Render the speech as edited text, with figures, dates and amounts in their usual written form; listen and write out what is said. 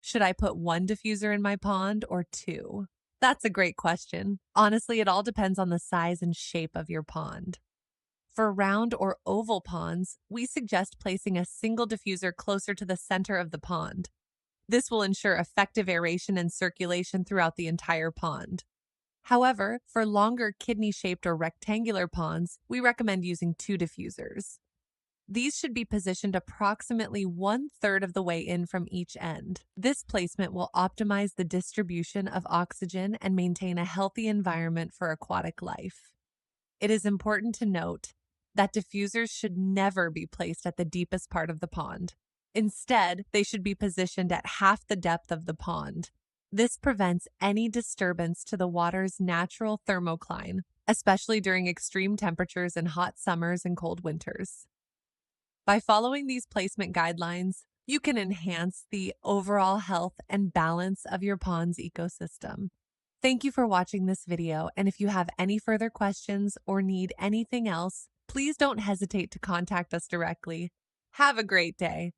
Should I put one diffuser in my pond or two? That's a great question. Honestly, it all depends on the size and shape of your pond. For round or oval ponds, we suggest placing a single diffuser closer to the center of the pond. This will ensure effective aeration and circulation throughout the entire pond. However, for longer kidney-shaped or rectangular ponds, we recommend using two diffusers. These should be positioned approximately 1/3 of the way in from each end. This placement will optimize the distribution of oxygen and maintain a healthy environment for aquatic life. It is important to note that diffusers should never be placed at the deepest part of the pond. Instead, they should be positioned at half the depth of the pond. This prevents any disturbance to the water's natural thermocline, especially during extreme temperatures in hot summers and cold winters. By following these placement guidelines, you can enhance the overall health and balance of your pond's ecosystem. Thank you for watching this video, and if you have any further questions or need anything else, please don't hesitate to contact us directly. Have a great day.